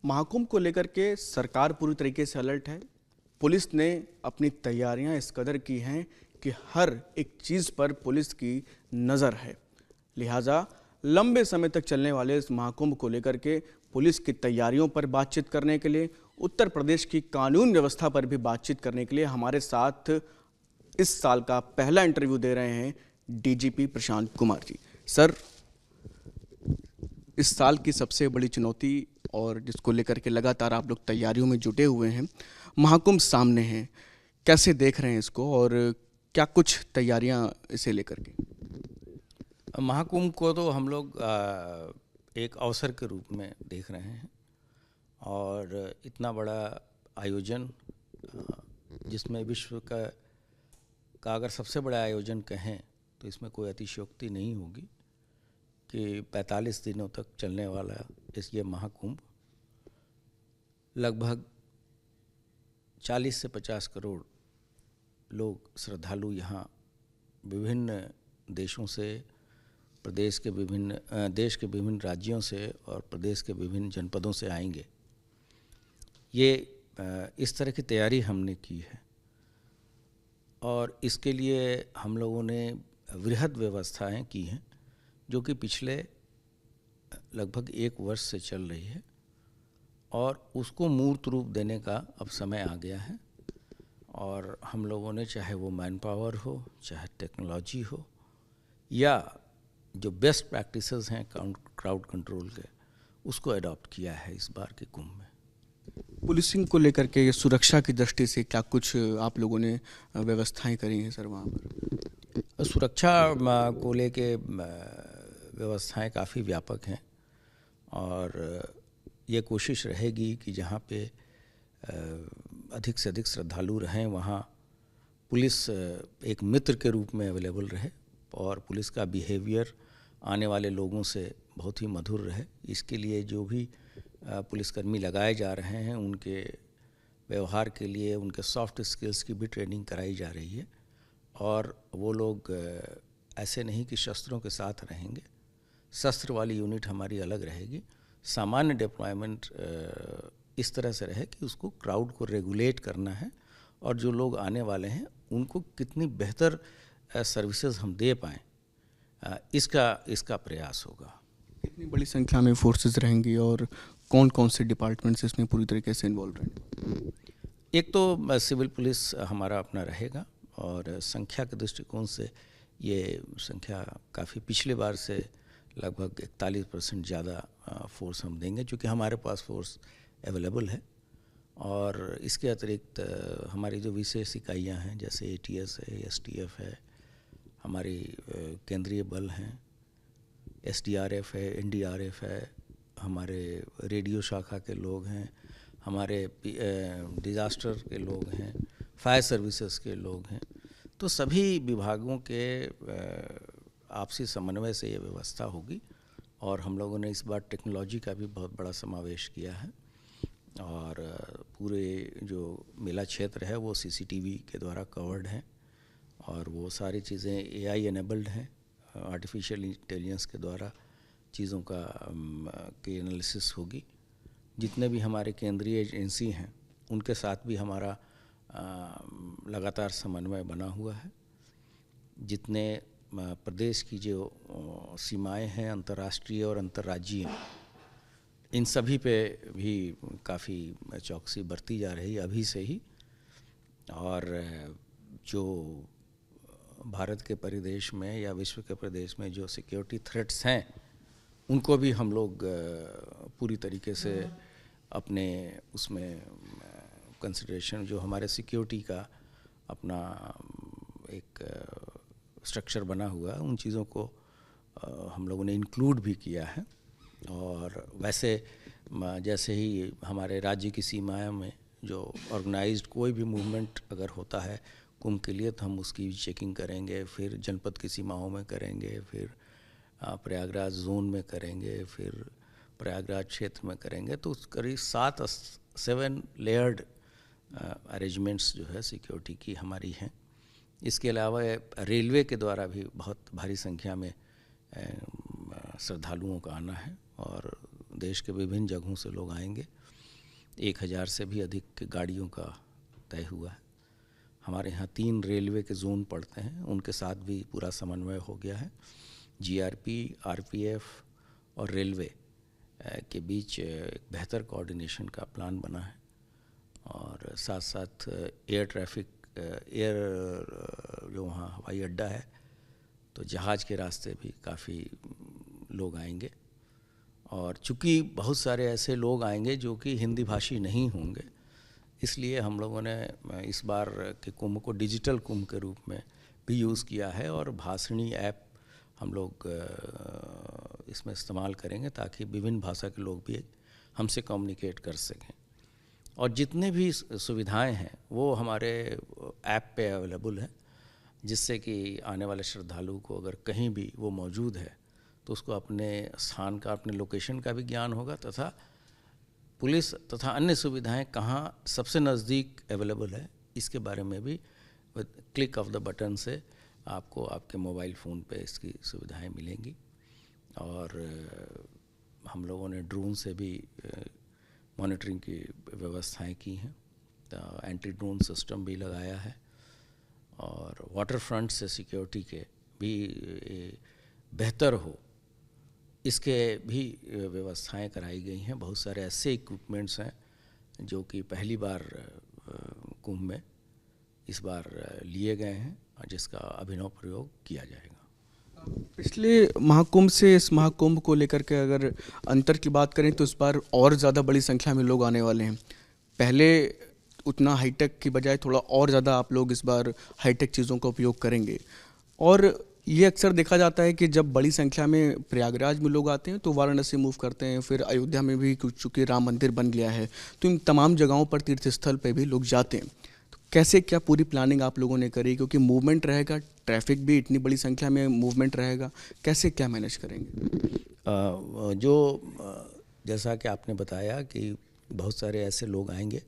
महाकुंभ को लेकर के सरकार पूरी तरीके से अलर्ट है। पुलिस ने अपनी तैयारियां इस कदर की हैं कि हर एक चीज़ पर पुलिस की नज़र है। लिहाजा लंबे समय तक चलने वाले इस महाकुंभ को लेकर के पुलिस की तैयारियों पर बातचीत करने के लिए, उत्तर प्रदेश की कानून व्यवस्था पर भी बातचीत करने के लिए हमारे साथ इस साल का पहला इंटरव्यू दे रहे हैं डीजीपी प्रशांत कुमार जी। सर, इस साल की सबसे बड़ी चुनौती और जिसको लेकर के लगातार आप लोग तैयारियों में जुटे हुए हैं, महाकुंभ सामने हैं, कैसे देख रहे हैं इसको और क्या कुछ तैयारियां इसे लेकर के? महाकुंभ को तो हम लोग एक अवसर के रूप में देख रहे हैं और इतना बड़ा आयोजन जिसमें विश्व का अगर सबसे बड़ा आयोजन कहें तो इसमें कोई अतिशयोक्ति नहीं होगी कि 45 दिनों तक चलने वाला ये महाकुंभ लगभग 40 से 50 करोड़ लोग श्रद्धालु यहाँ विभिन्न देशों से, देश के विभिन्न राज्यों से और प्रदेश के विभिन्न जनपदों से आएंगे। ये इस तरह की तैयारी हमने की है और इसके लिए हम लोगों ने वृहद व्यवस्थाएं की हैं जो कि पिछले लगभग 1 वर्ष से चल रही है और उसको मूर्त रूप देने का अब समय आ गया है। और हम लोगों ने, चाहे वो मैन पावर हो, चाहे टेक्नोलॉजी हो, या जो बेस्ट प्रैक्टिसेस हैं क्राउड कंट्रोल के, उसको अडॉप्ट किया है इस बार के कुंभ में। पुलिसिंग को लेकर के सुरक्षा की दृष्टि से क्या कुछ आप लोगों ने व्यवस्थाएं करी हैं सर वहाँ पर? सुरक्षा को लेके व्यवस्थाएं काफ़ी व्यापक हैं और ये कोशिश रहेगी कि जहाँ पे अधिक से अधिक श्रद्धालु रहें वहाँ पुलिस एक मित्र के रूप में अवेलेबल रहे और पुलिस का बिहेवियर आने वाले लोगों से बहुत ही मधुर रहे। इसके लिए जो भी पुलिसकर्मी लगाए जा रहे हैं उनके व्यवहार के लिए, उनके सॉफ्ट स्किल्स की भी ट्रेनिंग कराई जा रही है और वो लोग ऐसे नहीं कि शस्त्रों के साथ रहेंगे। शस्त्र वाली यूनिट हमारी अलग रहेगी। सामान्य डिप्लॉयमेंट इस तरह से रहे कि उसको क्राउड को रेगुलेट करना है और जो लोग आने वाले हैं उनको कितनी बेहतर सर्विसेज हम दे पाएँ, इसका प्रयास होगा। कितनी बड़ी संख्या में फोर्सेस रहेंगी और कौन कौन से डिपार्टमेंट्स इसमें पूरी तरीके से इन्वॉल्व रहेंगे? एक तो सिविल पुलिस हमारा अपना रहेगा और संख्या के दृष्टिकोण से ये संख्या काफ़ी पिछले बार से लगभग 41% ज़्यादा फोर्स हम देंगे, क्योंकि हमारे पास फोर्स अवेलेबल है। और इसके अतिरिक्त हमारी जो विशेष इकाइयाँ हैं जैसे ATS है, STF है, हमारी केंद्रीय बल हैं, SDRF है, NDRF है, हमारे रेडियो शाखा के लोग हैं, हमारे डिज़ास्टर के लोग हैं, फायर सर्विसेज के लोग हैं। तो सभी विभागों के आपसी समन्वय से ये व्यवस्था होगी और हम लोगों ने इस बार टेक्नोलॉजी का भी बहुत बड़ा समावेश किया है और पूरे जो मेला क्षेत्र है वो CCTV के द्वारा कवर्ड है और वो सारी चीज़ें AI एनेबल्ड हैं। आर्टिफिशियल इंटेलिजेंस के द्वारा चीज़ों की एनालिसिस होगी। जितने भी हमारे केंद्रीय एजेंसी हैं उनके साथ भी हमारा लगातार समन्वय बना हुआ है। जितने प्रदेश की जो सीमाएं हैं अंतर्राष्ट्रीय और अंतर्राज्यीय, इन सभी पे भी काफ़ी चौकसी बरती जा रही है अभी से ही। और जो भारत के परिदेश में या विश्व के परिदेश में जो सिक्योरिटी थ्रेट्स हैं उनको भी हम लोग पूरी तरीके से अपने उसमें कंसिडरेशन, जो हमारे सिक्योरिटी का अपना एक स्ट्रक्चर बना हुआ है, उन चीज़ों को हम लोगों ने इंक्लूड भी किया है। और वैसे जैसे ही हमारे राज्य की सीमाओं में जो ऑर्गेनाइज्ड कोई भी मूवमेंट अगर होता है कुंभ के लिए तो हम उसकी चेकिंग करेंगे, फिर जनपद की सीमाओं में करेंगे, फिर प्रयागराज जोन में करेंगे, फिर प्रयागराज क्षेत्र में करेंगे। तो करीब 7 लेयर्ड अरेंजमेंट्स जो है सिक्योरिटी की हमारी हैं। इसके अलावा रेलवे के द्वारा भी बहुत भारी संख्या में श्रद्धालुओं का आना है और देश के विभिन्न जगहों से लोग आएंगे। 1000 से भी अधिक गाड़ियों का तय हुआ है। हमारे यहाँ 3 रेलवे के जोन पड़ते हैं, उनके साथ भी पूरा समन्वय हो गया है। जीआरपी, आरपीएफ और रेलवे के बीच एक बेहतर कोऑर्डिनेशन का प्लान बना है और साथ साथ एयर ट्रैफिक, जो वहाँ हवाई अड्डा है तो जहाज़ के रास्ते भी काफ़ी लोग आएंगे। और चूँकि बहुत सारे ऐसे लोग आएंगे जो कि हिंदी भाषी नहीं होंगे, इसलिए हम लोगों ने इस बार के कुंभ को डिजिटल कुंभ के रूप में भी यूज़ किया है और भाषणी ऐप हम लोग इसमें इस्तेमाल करेंगे ताकि विभिन्न भाषा के लोग भी हमसे कम्युनिकेट कर सकें। और जितने भी सुविधाएं हैं वो हमारे ऐप पे अवेलेबल है, जिससे कि आने वाले श्रद्धालु को अगर कहीं भी वो मौजूद है तो उसको अपने स्थान का, अपने लोकेशन का भी ज्ञान होगा तथा पुलिस तथा अन्य सुविधाएं कहाँ सबसे नज़दीक अवेलेबल है इसके बारे में भी क्लिक ऑफ द बटन से आपको आपके मोबाइल फ़ोन पे इसकी सुविधाएं मिलेंगी। और हम लोगों ने ड्रोन से भी मॉनिटरिंग की व्यवस्थाएं की हैं, तो एंटी ड्रोन सिस्टम भी लगाया है और वाटर फ्रंट से सिक्योरिटी के भी बेहतर हो इसके भी व्यवस्थाएं कराई गई हैं। बहुत सारे ऐसे इक्विपमेंट्स हैं जो कि पहली बार कुंभ में इस बार लिए गए हैं और जिसका अभिनव प्रयोग किया जाएगा। पिछले महाकुंभ से इस महाकुंभ को लेकर के अगर अंतर की बात करें तो इस बार और ज़्यादा बड़ी संख्या में लोग आने वाले हैं। पहले उतना हाईटेक की बजाय थोड़ा और ज़्यादा आप लोग इस बार हाईटेक चीज़ों का उपयोग करेंगे। और ये अक्सर देखा जाता है कि जब बड़ी संख्या में प्रयागराज में लोग आते हैं तो वाराणसी मूव करते हैं, फिर अयोध्या में भी चूँकि राम मंदिर बन गया है तो इन तमाम जगहों पर तीर्थ स्थल पर भी लोग जाते हैं। तो कैसे क्या पूरी प्लानिंग आप लोगों ने करी, क्योंकि मूवमेंट रहेगा, ट्रैफिक भी इतनी बड़ी संख्या में मूवमेंट रहेगा, कैसे क्या मैनेज करेंगे? जैसा कि आपने बताया कि बहुत सारे ऐसे लोग आएंगे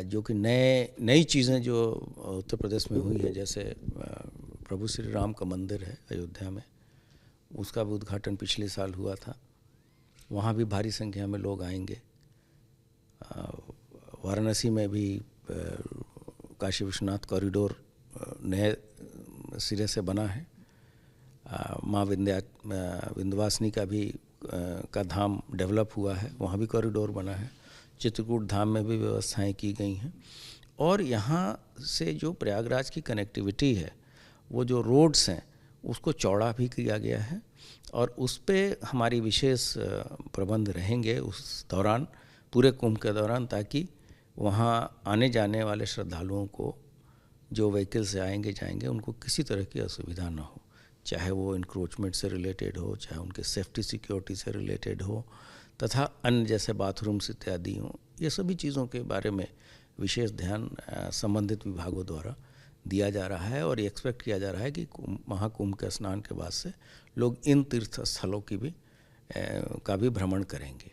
जो कि नई चीज़ें जो उत्तर प्रदेश में हुई है, जैसे प्रभु श्री राम का मंदिर है अयोध्या में, उसका भी उद्घाटन पिछले साल हुआ था। वहाँ भी भारी संख्या में लोग आएंगे। वाराणसी में भी काशी विश्वनाथ कॉरिडोर नए सिरे से बना है। माँ विंध्यवासिनी का भी का धाम डेवलप हुआ है, वहाँ भी कॉरिडोर बना है। चित्रकूट धाम में भी व्यवस्थाएं की गई हैं। और यहाँ से जो प्रयागराज की कनेक्टिविटी है, वो जो रोड्स हैं उसको चौड़ा भी किया गया है और उस पे हमारी विशेष प्रबंध रहेंगे उस दौरान, पूरे कुंभ के दौरान, ताकि वहाँ आने जाने वाले श्रद्धालुओं को जो व्हीकल से आएंगे जाएंगे उनको किसी तरह की असुविधा ना हो, चाहे वो इंक्रोचमेंट से रिलेटेड हो, चाहे उनके सेफ्टी सिक्योरिटी से रिलेटेड हो, तथा अन्य जैसे बाथरूम्स इत्यादि हों। ये सभी चीज़ों के बारे में विशेष ध्यान संबंधित विभागों द्वारा दिया जा रहा है और ये एक्सपेक्ट किया जा रहा है कि महाकुंभ के स्नान के बाद से लोग इन तीर्थ स्थलों की भी का भी भ्रमण करेंगे।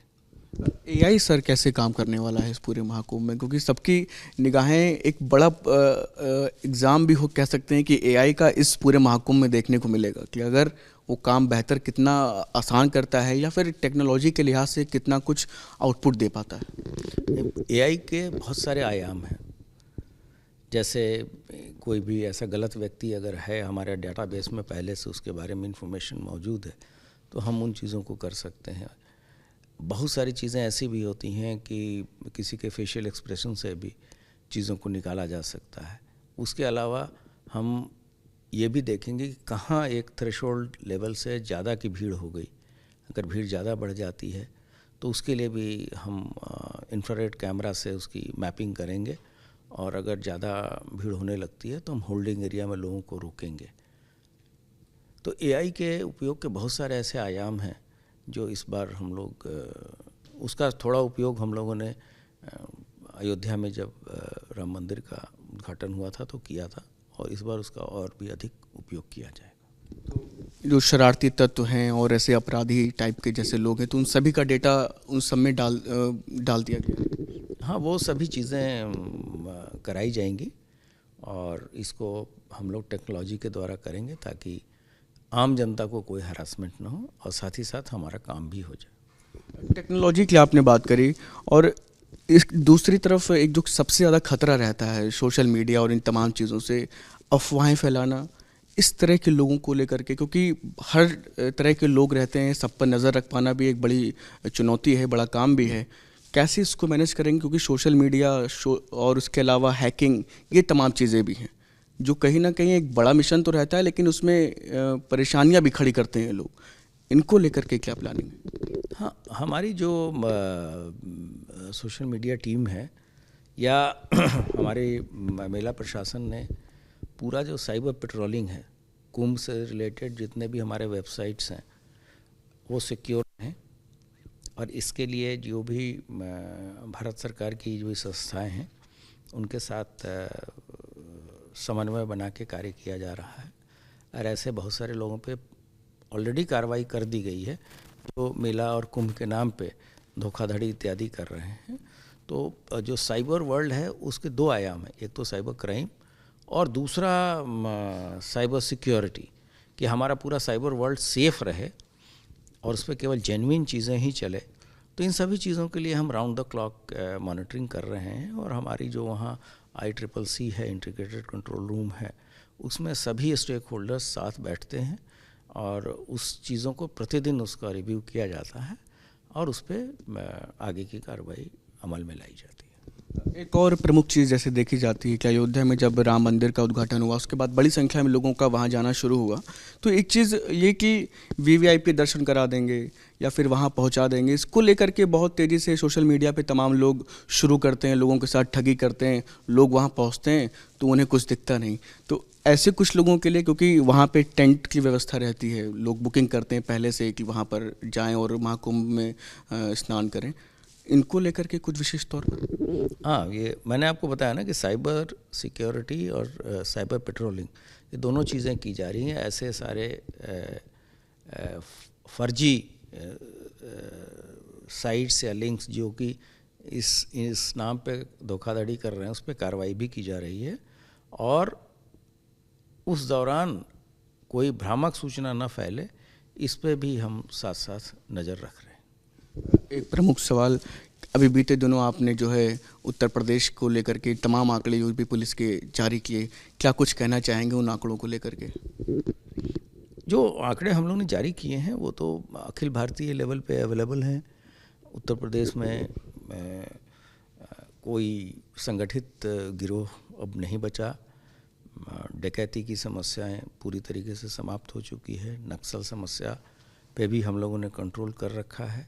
एआई सर कैसे काम करने वाला है इस पूरे महाकुंभ में, क्योंकि सबकी निगाहें एक बड़ा एग्ज़ाम भी हो कह सकते हैं कि एआई का इस पूरे महाकुंभ में देखने को मिलेगा कि अगर वो काम बेहतर कितना आसान करता है या फिर टेक्नोलॉजी के लिहाज से कितना कुछ आउटपुट दे पाता है। एआई के बहुत सारे आयाम हैं। जैसे कोई भी ऐसा गलत व्यक्ति अगर है हमारे डेटाबेस में पहले से उसके बारे में इंफॉर्मेशन मौजूद है तो हम उन चीज़ों को कर सकते हैं। बहुत सारी चीज़ें ऐसी भी होती हैं कि किसी के फेशियल एक्सप्रेशन से भी चीज़ों को निकाला जा सकता है। उसके अलावा हम ये भी देखेंगे कि कहाँ एक थ्रेशोल्ड लेवल से ज़्यादा की भीड़ हो गई, अगर भीड़ ज़्यादा बढ़ जाती है तो उसके लिए भी हम इंफ्रारेड कैमरा से उसकी मैपिंग करेंगे और अगर ज़्यादा भीड़ होने लगती है तो हम होल्डिंग एरिया में लोगों को रोकेंगे। तो एआई के उपयोग के बहुत सारे ऐसे आयाम हैं जो इस बार हम लोग उसका थोड़ा उपयोग हम लोगों ने अयोध्या में जब राम मंदिर का उद्घाटन हुआ था तो किया था और इस बार उसका और भी अधिक उपयोग किया जाएगा। तो जो शरारती तत्व हैं और ऐसे अपराधी टाइप के जैसे लोग हैं तो उन सभी का डेटा उन सब में डाल दिया गया। हाँ, वो सभी चीज़ें कराई जाएंगी और इसको हम लोग टेक्नोलॉजी के द्वारा करेंगे ताकि आम जनता को कोई हरासमेंट ना हो और साथ ही साथ हमारा काम भी हो जाए। टेक्नोलॉजी की आपने बात करी, और इस दूसरी तरफ एक जो सबसे ज़्यादा खतरा रहता है सोशल मीडिया और इन तमाम चीज़ों से, अफवाहें फैलाना, इस तरह के लोगों को लेकर के, क्योंकि हर तरह के लोग रहते हैं, सब पर नज़र रख पाना भी एक बड़ी चुनौती है, बड़ा काम भी है। कैसे इसको मैनेज करेंगे, क्योंकि सोशल मीडिया और उसके अलावा हैकिंग, ये तमाम चीज़ें भी हैं जो कहीं ना कहीं एक बड़ा मिशन तो रहता है, लेकिन उसमें परेशानियां भी खड़ी करते हैं लोग। इनको लेकर के क्या प्लानिंग है? हाँ, हमारी जो सोशल मीडिया टीम है या हमारे मेला प्रशासन ने पूरा जो साइबर पेट्रोलिंग है, कुंभ से रिलेटेड जितने भी हमारे वेबसाइट्स हैं वो सिक्योर हैं, और इसके लिए जो भी भारत सरकार की जो संस्थाएं हैं उनके साथ समन्वय बना के कार्य किया जा रहा है। और ऐसे बहुत सारे लोगों पे ऑलरेडी कार्रवाई कर दी गई है तो मेला और कुंभ के नाम पे धोखाधड़ी इत्यादि कर रहे हैं। तो जो साइबर वर्ल्ड है उसके दो आयाम हैं, एक तो साइबर क्राइम और दूसरा साइबर सिक्योरिटी, कि हमारा पूरा साइबर वर्ल्ड सेफ रहे और उस पर केवल जेन्युइन चीज़ें ही चले। तो इन सभी चीज़ों के लिए हम राउंड द क्लॉक मॉनिटरिंग कर रहे हैं, और हमारी जो वहाँ ICCC है, इंटीग्रेटेड कंट्रोल रूम है, उसमें सभी स्टेक होल्डर्स साथ बैठते हैं और उस चीज़ों को प्रतिदिन उसका रिव्यू किया जाता है और उस पर आगे की कार्रवाई अमल में लाई जाती है। एक और प्रमुख चीज़ जैसे देखी जाती है कि अयोध्या में जब राम मंदिर का उद्घाटन हुआ, उसके बाद बड़ी संख्या में लोगों का वहाँ जाना शुरू हुआ, तो एक चीज़ ये कि VVIP दर्शन करा देंगे या फिर वहाँ पहुँचा देंगे, इसको लेकर के बहुत तेज़ी से सोशल मीडिया पे तमाम लोग शुरू करते हैं, लोगों के साथ ठगी करते हैं। लोग वहाँ पहुँचते हैं तो उन्हें कुछ दिखता नहीं। तो ऐसे कुछ लोगों के लिए, क्योंकि वहाँ पे टेंट की व्यवस्था रहती है, लोग बुकिंग करते हैं पहले से कि वहाँ पर जाएँ और महाकुंभ में स्नान करें, इनको लेकर के कुछ विशेष तौर पर? हाँ, ये मैंने आपको बताया ना कि साइबर सिक्योरिटी और साइबर पेट्रोलिंग, ये दोनों चीज़ें की जा रही हैं। ऐसे सारे फर्जी साइट्स या लिंक्स जो कि इस नाम पे धोखाधड़ी कर रहे हैं, उस पर कार्रवाई भी की जा रही है, और उस दौरान कोई भ्रामक सूचना न फैले, इस पे भी हम साथ साथ नज़र रख रहे हैं। एक प्रमुख सवाल, अभी बीते दिनों आपने जो है उत्तर प्रदेश को लेकर के तमाम आंकड़े यूपी पुलिस के जारी किए, क्या कुछ कहना चाहेंगे उन आंकड़ों को लेकर के? जो आंकड़े हम लोगों ने जारी किए हैं वो तो अखिल भारतीय लेवल पे अवेलेबल हैं। उत्तर प्रदेश में कोई संगठित गिरोह अब नहीं बचा, डकैती की समस्याएं पूरी तरीके से समाप्त हो चुकी है, नक्सल समस्या पे भी हम लोगों ने कंट्रोल कर रखा है,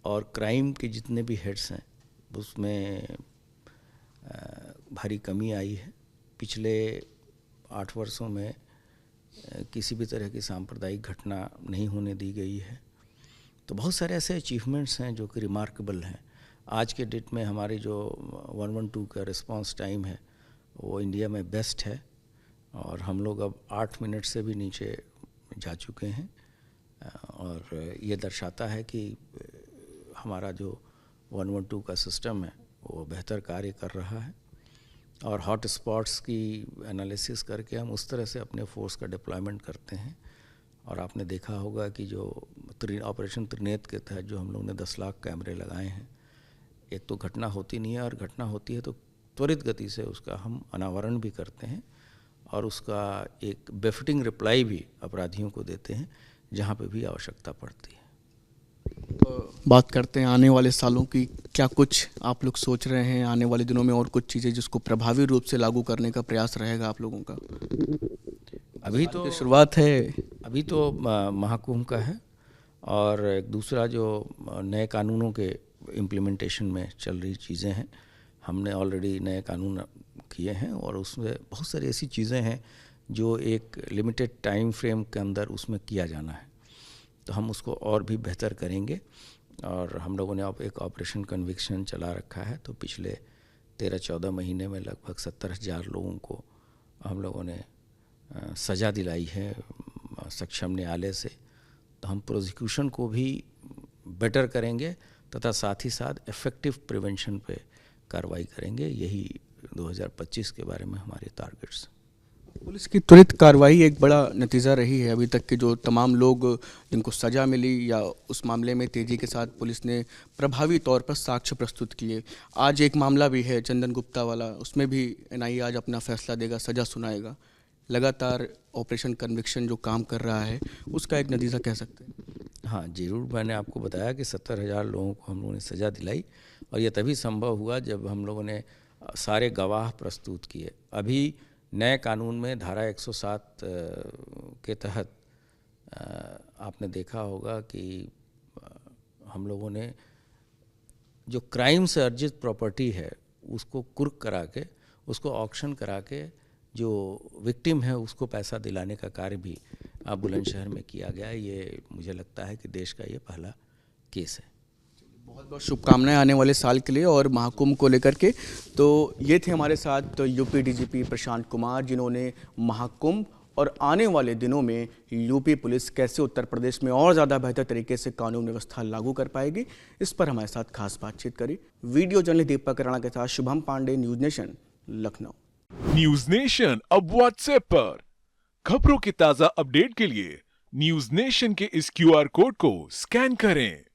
और क्राइम के जितने भी हेड्स हैं उसमें भारी कमी आई है। पिछले 8 वर्षों में किसी भी तरह की सांप्रदायिक घटना नहीं होने दी गई है। तो बहुत सारे ऐसे अचीवमेंट्स हैं जो कि रिमार्केबल हैं। आज के डेट में हमारी जो 112 का रिस्पांस टाइम है वो इंडिया में बेस्ट है, और हम लोग अब 8 मिनट से भी नीचे जा चुके हैं, और ये दर्शाता है कि हमारा जो 112 का सिस्टम है वो बेहतर कार्य कर रहा है। और हॉट स्पॉट्स की एनालिसिस करके हम उस तरह से अपने फोर्स का डिप्लॉयमेंट करते हैं। और आपने देखा होगा कि जो ऑपरेशन त्रिनेत्र के तहत जो हम लोग ने 10 लाख कैमरे लगाए हैं, एक तो घटना होती नहीं है, और घटना होती है तो त्वरित गति से उसका हम अनावरण भी करते हैं, और उसका एक बेफिटिंग रिप्लाई भी अपराधियों को देते हैं जहाँ पे भी आवश्यकता पड़ती है। बात करते हैं आने वाले सालों की, क्या कुछ आप लोग सोच रहे हैं आने वाले दिनों में, और कुछ चीज़ें जिसको प्रभावी रूप से लागू करने का प्रयास रहेगा आप लोगों का? अभी तो शुरुआत है, अभी तो महाकुंभ का है, और एक दूसरा जो नए कानूनों के इम्प्लीमेंटेशन में चल रही चीज़ें हैं, हमने ऑलरेडी नए कानून किए हैं, और उसमें बहुत सारी ऐसी चीज़ें हैं जो एक लिमिटेड टाइम फ्रेम के अंदर उसमें किया जाना है, तो हम उसको और भी बेहतर करेंगे। और हम लोगों ने अब एक ऑपरेशन कन्विक्शन चला रखा है, तो पिछले 13-14 महीने में लगभग 70,000 लोगों को हम लोगों ने सज़ा दिलाई है सक्षम न्यायालय से। तो हम प्रोसिक्यूशन को भी बेटर करेंगे तथा साथ ही साथ इफ़ेक्टिव प्रिवेंशन पे कार्रवाई करेंगे। यही 2025 के बारे में हमारे टारगेट्स। पुलिस की त्वरित कार्रवाई एक बड़ा नतीजा रही है। अभी तक के जो तमाम लोग जिनको सज़ा मिली या उस मामले में तेज़ी के साथ पुलिस ने प्रभावी तौर पर साक्ष्य प्रस्तुत किए। आज एक मामला भी है चंदन गुप्ता वाला, उसमें भी एनआईए आज अपना फैसला देगा, सज़ा सुनाएगा। लगातार ऑपरेशन कन्विक्शन जो काम कर रहा है उसका एक नतीजा कह सकते हैं। हाँ, ज़रूर। मैंने आपको बताया कि 70,000 लोगों को हम लोगों ने सज़ा दिलाई और ये तभी संभव हुआ जब हम लोगों ने सारे गवाह प्रस्तुत किए। अभी नए कानून में धारा 107 के तहत आपने देखा होगा कि हम लोगों ने जो क्राइम से अर्जित प्रॉपर्टी है उसको कुर्क करा के, उसको ऑक्शन करा के जो विक्टिम है उसको पैसा दिलाने का कार्य भी बुलंदशहर में किया गया। ये मुझे लगता है कि देश का ये पहला केस है। बहुत बहुत शुभकामनाएं आने वाले साल के लिए और महाकुंभ को लेकर के। तो ये थे हमारे साथ यूपी डीजीपी प्रशांत कुमार, जिन्होंने महाकुंभ और आने वाले दिनों में यूपी पुलिस कैसे उत्तर प्रदेश में और ज़्यादा बेहतर तरीके से कानून व्यवस्था लागू कर पाएगी, इस पर हमारे साथ खास बातचीत करी। वीडियो जर्नलिस्ट दीपक राणा के साथ Shubham Pandey, news Nation, Lucknow. News Nation अब व्हाट्सएप पर खबरों के ताजा अपडेट के लिए न्यूज नेशन के इस QR कोड को स्कैन करें।